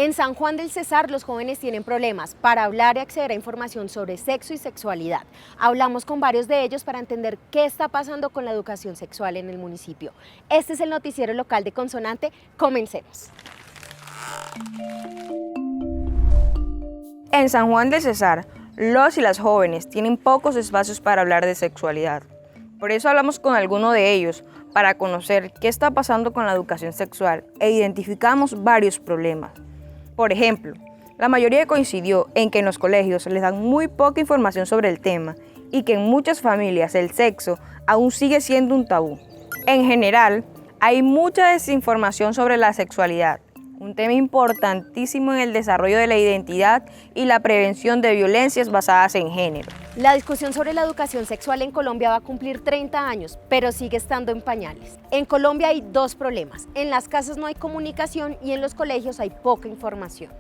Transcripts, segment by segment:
En San Juan del Cesar, los jóvenes tienen problemas para hablar y acceder a información sobre sexo y sexualidad. Hablamos con varios de ellos para entender qué está pasando con la educación sexual en el municipio. Este es el noticiero local de Consonante. Comencemos. En San Juan del Cesar, los y las jóvenes tienen pocos espacios para hablar de sexualidad. Por eso hablamos con alguno de ellos para conocer qué está pasando con la educación sexual e identificamos varios problemas. Por ejemplo, la mayoría coincidió en que en los colegios les dan muy poca información sobre el tema y que en muchas familias el sexo aún sigue siendo un tabú. En general, hay mucha desinformación sobre la sexualidad, un tema importantísimo en el desarrollo de la identidad y la prevención de violencias basadas en género. La discusión sobre la educación sexual en Colombia va a cumplir 30 años, pero sigue estando en pañales. En Colombia hay dos problemas: en las casas no hay comunicación y en los colegios hay poca información.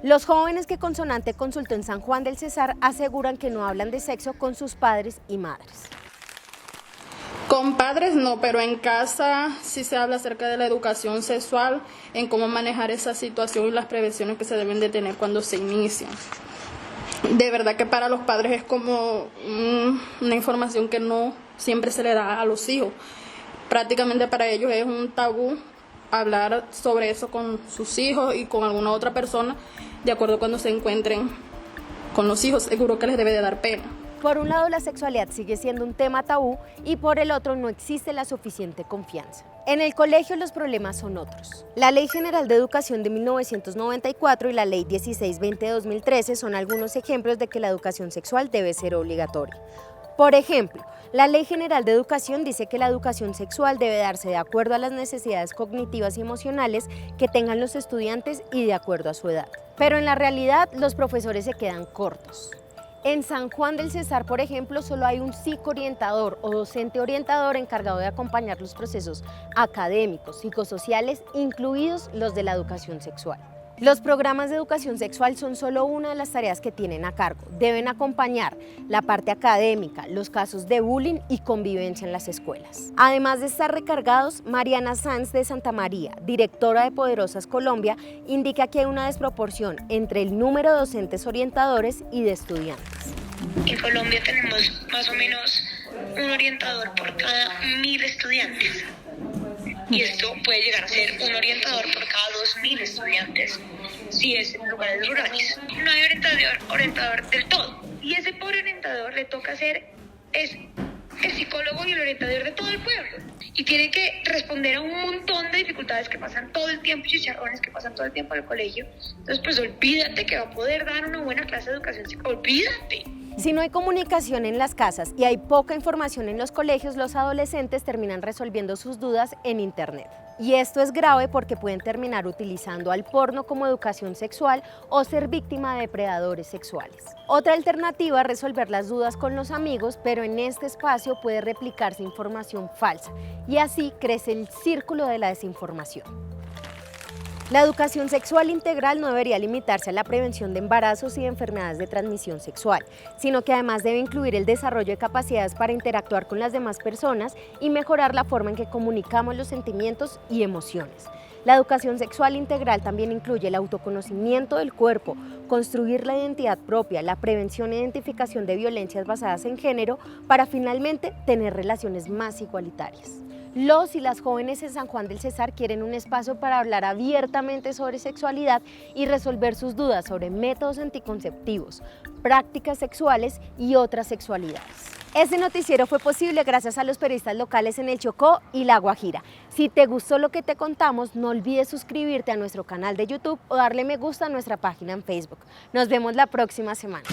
Los jóvenes que Consonante consultó en San Juan del Cesar aseguran que no hablan de sexo con sus padres y madres. Con padres no, pero en casa sí se habla acerca de la educación sexual, en cómo manejar esa situación y las prevenciones que se deben de tener cuando se inician. De verdad que para los padres es como una información que no siempre se le da a los hijos. Prácticamente para ellos es un tabú hablar sobre eso con sus hijos y con alguna otra persona, de acuerdo cuando se encuentren con los hijos. Seguro que les debe de dar pena. Por un lado, la sexualidad sigue siendo un tema tabú y por el otro no existe la suficiente confianza. En el colegio los problemas son otros. La Ley General de Educación de 1994 y la Ley 1620 de 2013 son algunos ejemplos de que la educación sexual debe ser obligatoria. Por ejemplo, la Ley General de Educación dice que la educación sexual debe darse de acuerdo a las necesidades cognitivas y emocionales que tengan los estudiantes y de acuerdo a su edad. Pero en la realidad, los profesores se quedan cortos. En San Juan del Cesar, por ejemplo, solo hay un psicoorientador o docente orientador encargado de acompañar los procesos académicos, psicosociales, incluidos los de la educación sexual. Los programas de educación sexual son solo una de las tareas que tienen a cargo. Deben acompañar la parte académica, los casos de bullying y convivencia en las escuelas. Además de estar recargados, Mariana Sanz de Santa María, directora de Poderosas Colombia, indica que hay una desproporción entre el número de docentes orientadores y de estudiantes. En Colombia tenemos más o menos un orientador por cada 1000 estudiantes. Y esto puede llegar a ser un orientador por cada 2000 estudiantes si es en lugares rurales. No hay orientador del todo. Y ese pobre orientador le toca ser el psicólogo y el orientador de todo el pueblo. Y tiene que responder a un montón de dificultades que pasan todo el tiempo, chicharrones que pasan todo el tiempo en el colegio. Entonces, pues olvídate que va a poder dar una buena clase de educación sexual. Olvídate. Si no hay comunicación en las casas y hay poca información en los colegios, los adolescentes terminan resolviendo sus dudas en Internet. Y esto es grave porque pueden terminar utilizando al porno como educación sexual o ser víctima de depredadores sexuales. Otra alternativa es resolver las dudas con los amigos, pero en este espacio puede replicarse información falsa y así crece el círculo de la desinformación. La educación sexual integral no debería limitarse a la prevención de embarazos y de enfermedades de transmisión sexual, sino que además debe incluir el desarrollo de capacidades para interactuar con las demás personas y mejorar la forma en que comunicamos los sentimientos y emociones. La educación sexual integral también incluye el autoconocimiento del cuerpo, construir la identidad propia, la prevención e identificación de violencias basadas en género para finalmente tener relaciones más igualitarias. Los y las jóvenes en San Juan del Cesar quieren un espacio para hablar abiertamente sobre sexualidad y resolver sus dudas sobre métodos anticonceptivos, prácticas sexuales y otras sexualidades. Este noticiero fue posible gracias a los periodistas locales en el Chocó y La Guajira. Si te gustó lo que te contamos, no olvides suscribirte a nuestro canal de YouTube o darle me gusta a nuestra página en Facebook. Nos vemos la próxima semana.